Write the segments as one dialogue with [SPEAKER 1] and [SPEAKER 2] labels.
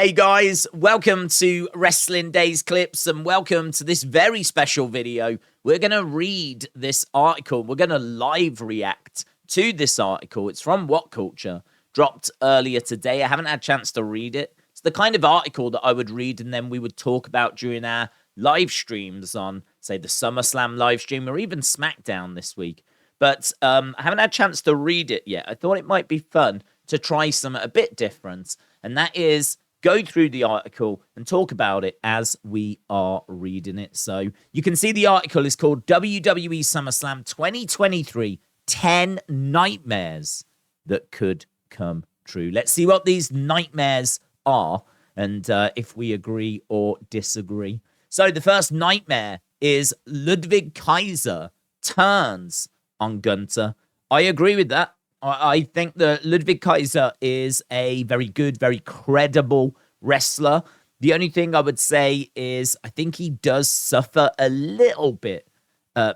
[SPEAKER 1] Hey guys, welcome to Wrestling Daze Clips and welcome to this very special video. We're going to read this article. We're going to live react to this article. It's from Whatculture, dropped earlier today. I haven't had a chance to read it. It's the kind of article that I would read and then we would talk about during our live streams on, say, the SummerSlam live stream or even SmackDown this week. But I haven't had a chance to read it yet. I thought it might be fun to try something a bit different, and that is go through the article and talk about it as we are reading it. So you can see the article is called WWE Summerslam 2023 10 Nightmares That Could Come True. Let's see what these nightmares are and if we agree or disagree. So the first nightmare is Ludwig Kaiser turns on Gunther. I agree with that. I think that Ludwig Kaiser is a very good, very credible wrestler. The only thing I would say is I think he does suffer a little bit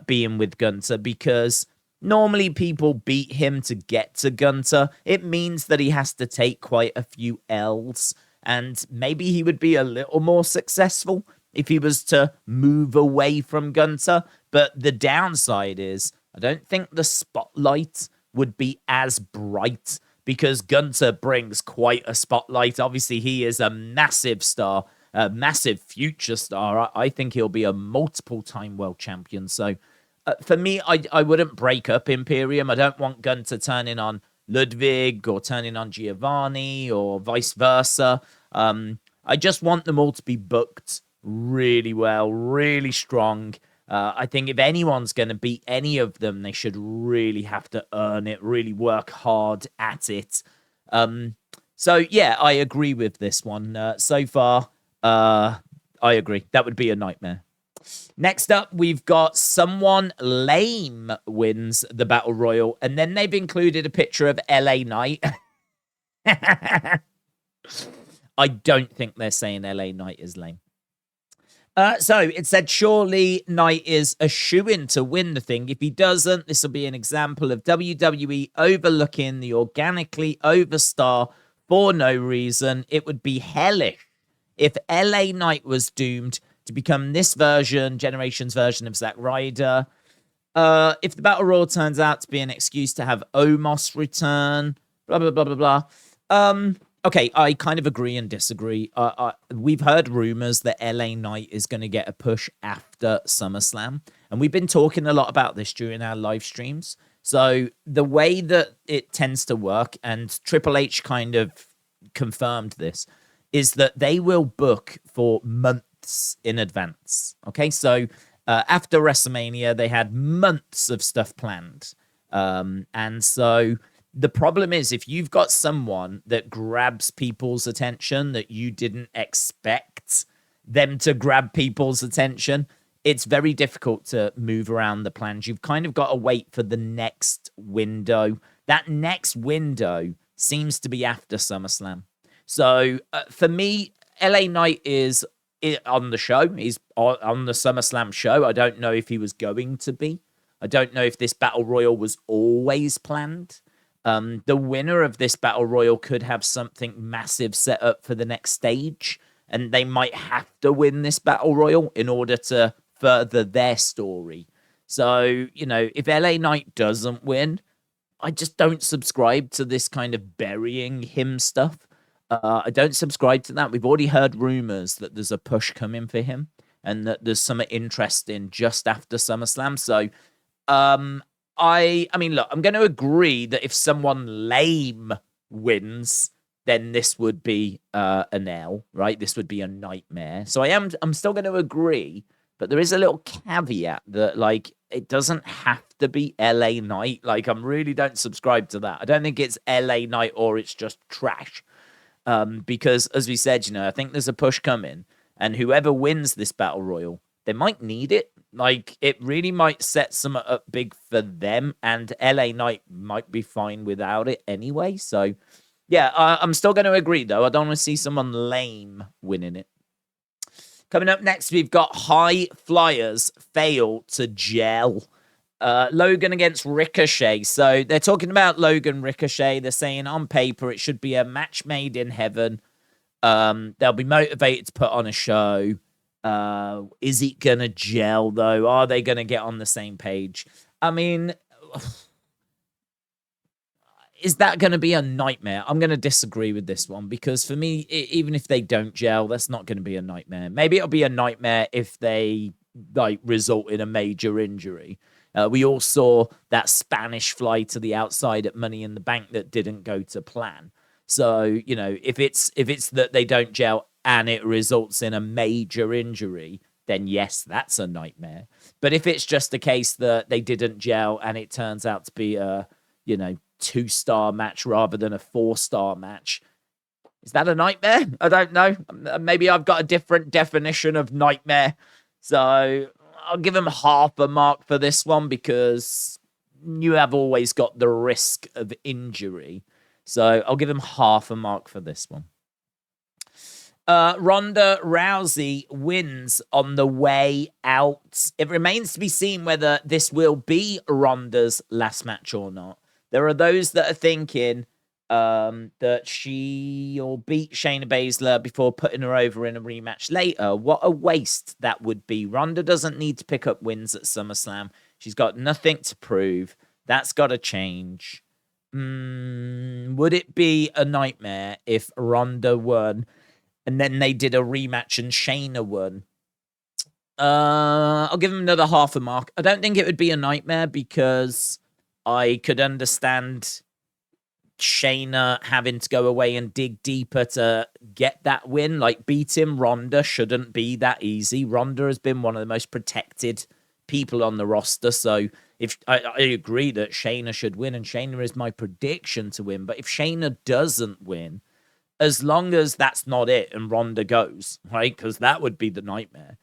[SPEAKER 1] being with Gunther because normally people beat him to get to Gunther. It means that he has to take quite a few L's, and maybe he would be a little more successful if he was to move away from Gunther. But the downside is I don't think the spotlight would be as bright because Gunther brings quite a spotlight. Obviously, he is a massive star, a massive future star. I think he'll be a multiple-time world champion. So for me, I wouldn't break up Imperium. I don't want Gunther turning on Ludwig or turning on Giovanni or vice versa. I just want them all to be booked really well, really strong. I think if anyone's going to beat any of them, they should really have to earn it, really work hard at it. So, yeah, I agree with this one. So far, I agree. That would be a nightmare. Next up, we've got someone lame wins the Battle Royal, and then they've included a picture of LA Knight. I don't think they're saying LA Knight is lame. So it said, surely Knight is a shoo-in to win the thing. If he doesn't, this will be an example of WWE overlooking the organically overstar for no reason. It would be hellish if LA Knight was doomed to become this generation's version of Zack Ryder. If the Battle Royal turns out to be an excuse to have Omos return, blah, blah, blah, blah, blah. Okay, I kind of agree and disagree. We've heard rumors that LA Knight is going to get a push after SummerSlam, and we've been talking a lot about this during our live streams. So the way that it tends to work, and Triple H kind of confirmed this, is that they will book for months in advance. Okay, so after WrestleMania, they had months of stuff planned. And so the problem is if you've got someone that grabs people's attention that you didn't expect them to grab people's attention, it's very difficult to move around the plans. You've kind of got to wait for the next window. That next window seems to be after SummerSlam. So for me, LA Knight is on the show. He's on the SummerSlam show. I don't know if he was going to be. I don't know if this Battle Royal was always planned. The winner of this Battle Royal could have something massive set up for the next stage, and they might have to win this Battle Royal in order to further their story. So, you know, if LA Knight doesn't win, I just don't subscribe to this kind of burying him stuff. I don't subscribe to that. We've already heard rumors that there's a push coming for him and that there's some interest in just after SummerSlam. So, I mean, look, I'm going to agree that if someone lame wins, then this would be an L, right? This would be a nightmare. So I'm still going to agree, but there is a little caveat that, like, it doesn't have to be LA Knight. Like, I really don't subscribe to that. I don't think it's LA Knight or it's just trash. Because, as we said, you know, I think there's a push coming, and whoever wins this Battle Royal, they might need it. Like, it really might set some up big for them, and LA Knight might be fine without it anyway. So, yeah, I'm still going to agree, though. I don't want to see someone lame winning it. Coming up next, we've got High Flyers fail to gel. Logan against Ricochet. So they're talking about Logan Ricochet. They're saying on paper it should be a match made in heaven. They'll be motivated to put on a show. Is it going to gel, though? Are they going to get on the same page? I mean, is that going to be a nightmare? I'm going to disagree with this one because for me, even if they don't gel, that's not going to be a nightmare. Maybe it'll be a nightmare if they result in a major injury. We all saw that Spanish fly to the outside at Money in the Bank that didn't go to plan. So, if it's that they don't gel and it results in a major injury, then yes, that's a nightmare. But if it's just a case that they didn't gel and it turns out to be a, 2-star match rather than a 4-star match, is that a nightmare? I don't know. Maybe I've got a different definition of nightmare. So I'll give them half a mark for this one because you have always got the risk of injury. So I'll give them half a mark for this one. Ronda Rousey wins on the way out. It remains to be seen whether this will be Ronda's last match or not. There are those that are thinking that she'll beat Shayna Baszler before putting her over in a rematch later. What a waste that would be. Ronda doesn't need to pick up wins at SummerSlam. She's got nothing to prove. That's got to change. Would it be a nightmare if Ronda won and then they did a rematch and Shayna won? I'll give him another half a mark. I don't think it would be a nightmare because I could understand Shayna having to go away and dig deeper to get that win. Beat him. Ronda shouldn't be that easy. Ronda has been one of the most protected people on the roster. So if I agree that Shayna should win, and Shayna is my prediction to win. But if Shayna doesn't win, as long as that's not it and Ronda goes, right? Because that would be the nightmare.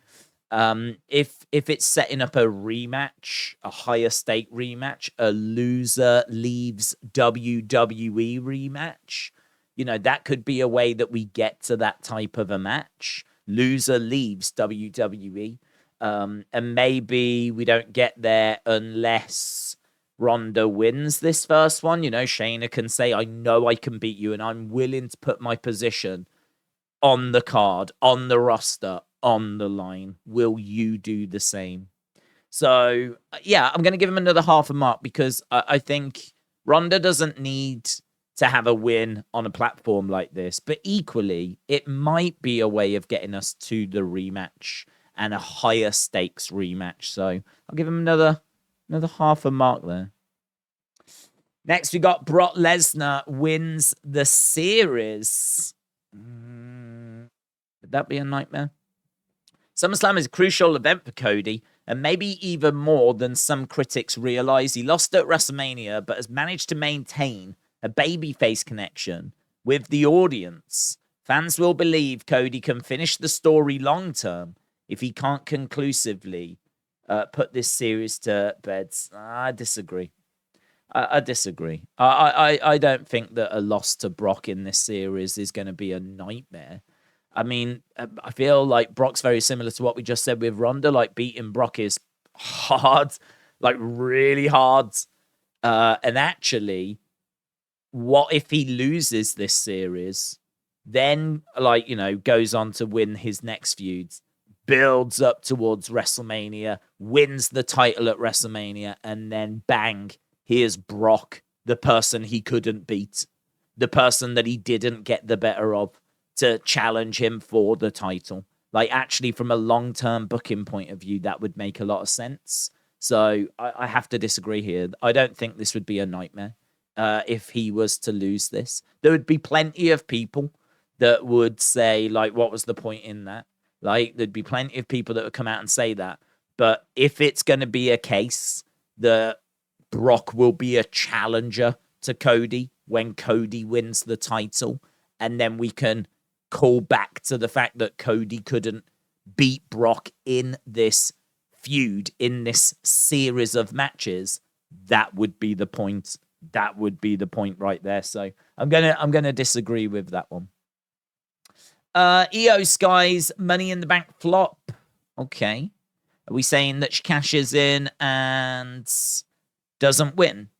[SPEAKER 1] If it's setting up a rematch, a higher stake rematch, a loser leaves WWE rematch, that could be a way that we get to that type of a match. Loser leaves WWE. And maybe we don't get there unless Ronda wins this first one. Shayna can say, I know I can beat you and I'm willing to put my position on the card, on the roster, on the line. Will you do the same? So, yeah, I'm going to give him another half a mark because I think Ronda doesn't need to have a win on a platform like this. But equally, it might be a way of getting us to the rematch and a higher stakes rematch. So I'll give him another half a mark there. Next, we got Brock Lesnar wins the series. Would that be a nightmare? SummerSlam is a crucial event for Cody, and maybe even more than some critics realize. He lost at WrestleMania, but has managed to maintain a babyface connection with the audience. Fans will believe Cody can finish the story long term if he can't conclusively put this series to bed. I disagree. I disagree. I don't think that a loss to Brock in this series is going to be a nightmare. I mean, I feel like Brock's very similar to what we just said with Ronda. Beating Brock is hard, really hard. And actually, what if he loses this series, then, goes on to win his next feuds, builds up towards WrestleMania, wins the title at WrestleMania, and then bang, here's Brock, the person he couldn't beat, the person that he didn't get the better of, to challenge him for the title. Actually, from a long-term booking point of view, that would make a lot of sense. So I have to disagree here. I don't think this would be a nightmare if he was to lose this. There would be plenty of people that would say, what was the point in that? There'd be plenty of people that would come out and say that. But if it's going to be a case that Brock will be a challenger to Cody when Cody wins the title, and then we can call back to the fact that Cody couldn't beat Brock in this feud, in this series of matches, that would be the point. That would be the point right there. So I'm gonna disagree with that one. Io Sky's Money in the Bank flop. Okay. Are we saying that she cashes in and doesn't win?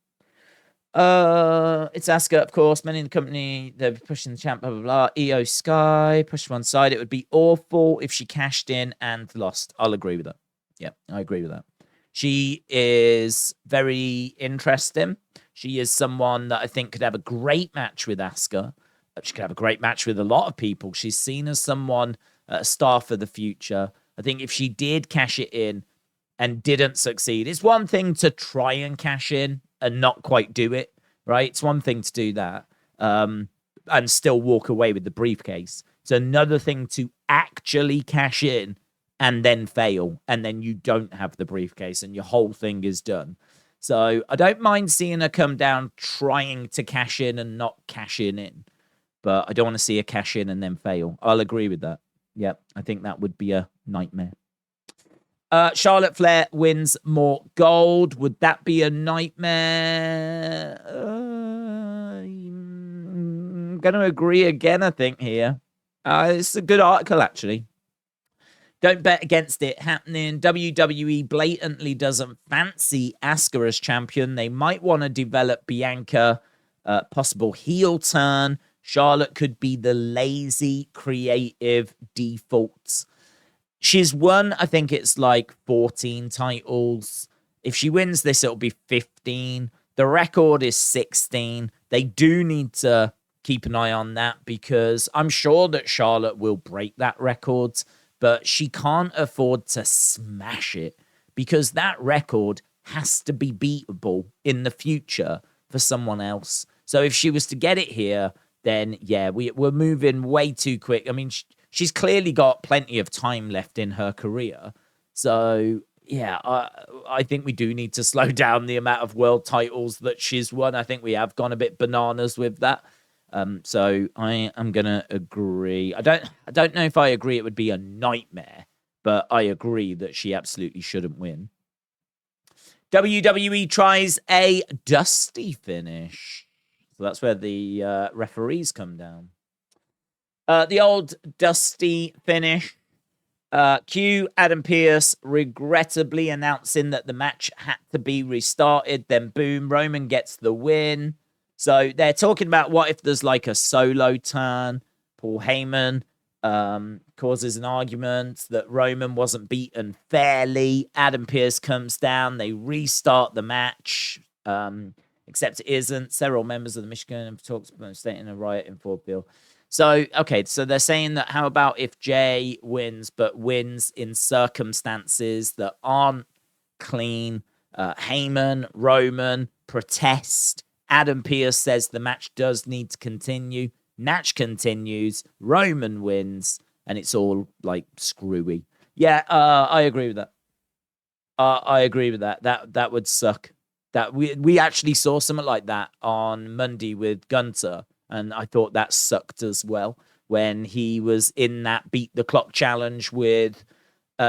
[SPEAKER 1] It's Asuka, of course. Many in the company, they're pushing the champ, blah, blah, blah. EO Sky, pushed one side. It would be awful if she cashed in and lost. I'll agree with that. Yeah, I agree with that. She is very interesting. She is someone that I think could have a great match with Asuka. She could have a great match with a lot of people. She's seen as someone, a star for the future. I think if she did cash it in and didn't succeed, it's one thing to try and cash in and not quite do it, right? It's one thing to do that and still walk away with the briefcase. It's another thing to actually cash in and then fail, and then you don't have the briefcase and your whole thing is done. So I don't mind seeing her come down trying to cash in and not cashing in, but I don't want to see her cash in and then fail. I'll agree with that. Yeah, I think that would be a nightmare. Charlotte Flair wins more gold. Would that be a nightmare? I'm going to agree again, I think, here. It's a good article, actually. Don't bet against it happening. WWE blatantly doesn't fancy Asuka as champion. They might want to develop Bianca, possible heel turn. Charlotte could be the lazy, creative default. She's won, I think it's like 14 titles. If she wins this, it'll be 15. The record is 16. They do need to keep an eye on that because I'm sure that Charlotte will break that record, but she can't afford to smash it because that record has to be beatable in the future for someone else. So if she was to get it here, then yeah, we're moving way too quick. I mean, she's clearly got plenty of time left in her career. So, yeah, I think we do need to slow down the amount of world titles that she's won. I think we have gone a bit bananas with that. So I am going to agree. I don't know if I agree it would be a nightmare, but I agree that she absolutely shouldn't win. WWE tries a dusty finish. So that's where the referees come down. The old dusty finish. Q, Adam Pearce regrettably announcing that the match had to be restarted. Then boom, Roman gets the win. So they're talking about what if there's like a solo turn. Paul Heyman causes an argument that Roman wasn't beaten fairly. Adam Pearce comes down. They restart the match. Except it isn't. Several members of the Michigan talks about stating a riot in Ford Field. So, okay, so they're saying that how about if Jay wins, but wins in circumstances that aren't clean? Heyman, Roman, protest. Adam Pearce says the match does need to continue. Match continues. Roman wins, and it's all, like, screwy. Yeah, I agree with that. I agree with that. That would suck. That we actually saw something like that on Monday with Gunther. And I thought that sucked as well when he was in that beat the clock challenge with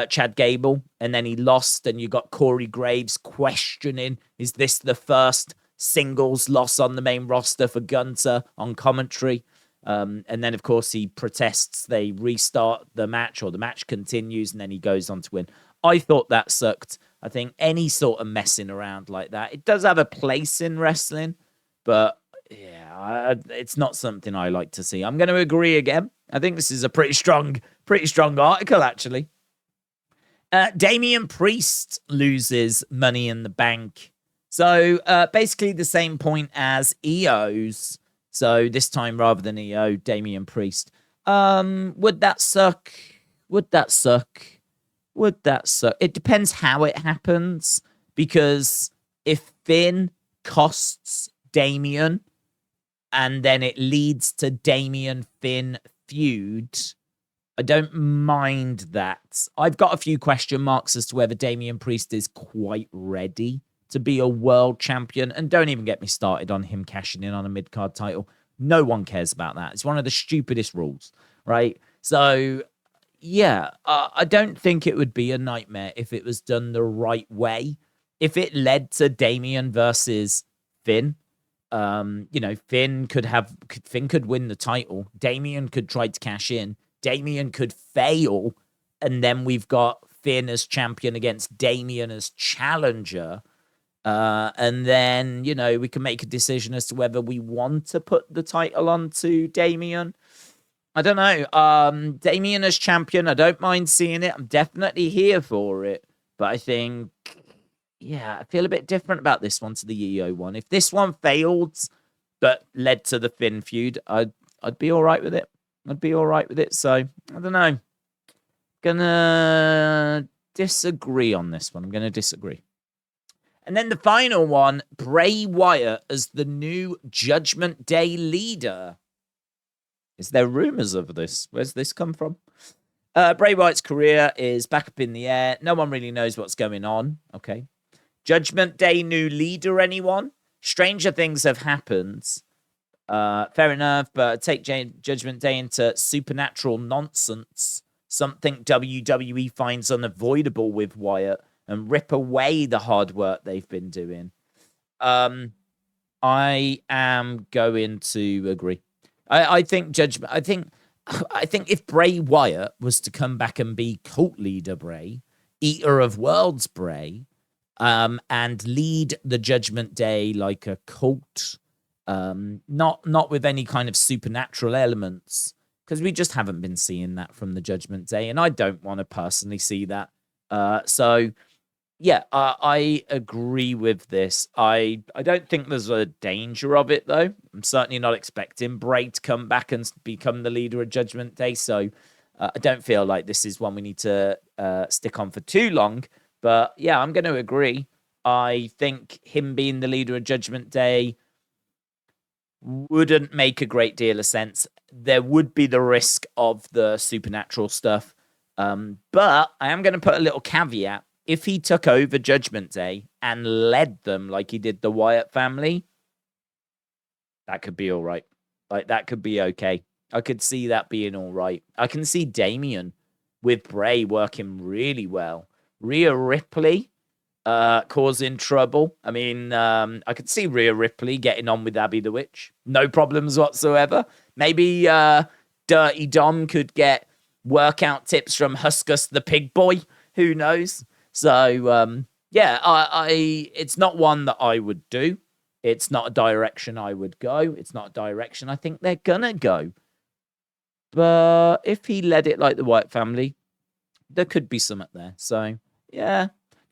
[SPEAKER 1] Chad Gable. And then he lost and you got Corey Graves questioning, is this the first singles loss on the main roster for Gunther on commentary? And then, of course, he protests. They restart the match or the match continues and then he goes on to win. I thought that sucked. I think any sort of messing around like that, it does have a place in wrestling, but yeah, it's not something I like to see. I'm going to agree again. I think this is a pretty strong article, actually. Damian Priest loses Money in the Bank. So basically the same point as EO's. So this time, rather than EO, Damian Priest. Would that suck? Would that suck? Would that suck? It depends how it happens. Because if Finn costs Damian, and then it leads to Damian Finn feud, I don't mind that. I've got a few question marks as to whether Damian Priest is quite ready to be a world champion. And don't even get me started on him cashing in on a mid-card title. No one cares about that. It's one of the stupidest rules, right? So, yeah, I don't think it would be a nightmare if it was done the right way. If it led to Damian versus Finn, Finn could win the title. Damian could try to cash in. Damian could fail. And then we've got Finn as champion against Damian as challenger. And then, you know, we can make a decision as to whether we want to put the title onto Damian. I don't know. Damian as champion, I don't mind seeing it. I'm definitely here for it. But I think, yeah, I feel a bit different about this one to the EO one. If this one failed, but led to the Finn feud, I'd be all right with it. I'd be all right with it. So, I don't know. Gonna disagree on this one. I'm gonna disagree. And then the final one, Bray Wyatt as the new Judgment Day leader. Is there rumors of this? Where's this come from? Bray Wyatt's career is back up in the air. No one really knows what's going on. Okay. Judgment Day new leader, anyone? Stranger things have happened. Fair enough, but take Judgment Day into supernatural nonsense. Something WWE finds unavoidable with Wyatt and rip away the hard work they've been doing. I am going to agree. I think Judgment. I think if Bray Wyatt was to come back and be cult leader Bray, Eater of Worlds Bray, and lead the Judgment Day like a cult, not with any kind of supernatural elements, because we just haven't been seeing that from the Judgment Day, and I don't want to personally see that. So, yeah, I agree with this. I don't think there's a danger of it, though. I'm certainly not expecting Bray to come back and become the leader of Judgment Day, so I don't feel like this is one we need to stick on for too long. But, yeah, I'm going to agree. I think him being the leader of Judgment Day wouldn't make a great deal of sense. There would be the risk of the supernatural stuff. But I am going to put a little caveat. If he took over Judgment Day and led them like he did the Wyatt family, that could be all right. Like, that could be okay. I could see that being all right. I can see Damian with Bray working really well. Rhea Ripley causing trouble. I mean, I could see Rhea Ripley getting on with Abby the Witch. No problems whatsoever. Maybe Dirty Dom could get workout tips from Huskus the Pig Boy. Who knows? So, yeah, it's not one that I would do. It's not a direction I would go. It's not a direction I think they're gonna go. But if he led it like the Wyatt family, there could be something there. So, yeah,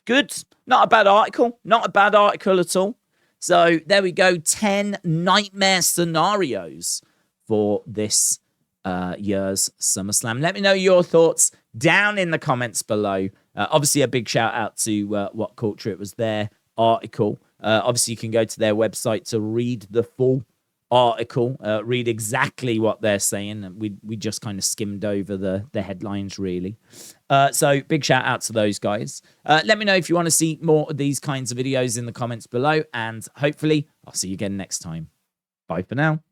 [SPEAKER 1] good. Not a bad article. Not a bad article at all. So, there we go. 10 nightmare scenarios for this year's SummerSlam. Let me know your thoughts down in the comments below. Obviously, a big shout out to Whatculture. It was their article. Obviously, you can go to their website to read the full article, read exactly what they're saying. We just kind of skimmed over the headlines, really. So big shout out to those guys. Let me know if you want to see more of these kinds of videos in the comments below, and hopefully I'll see you again next time. Bye for now.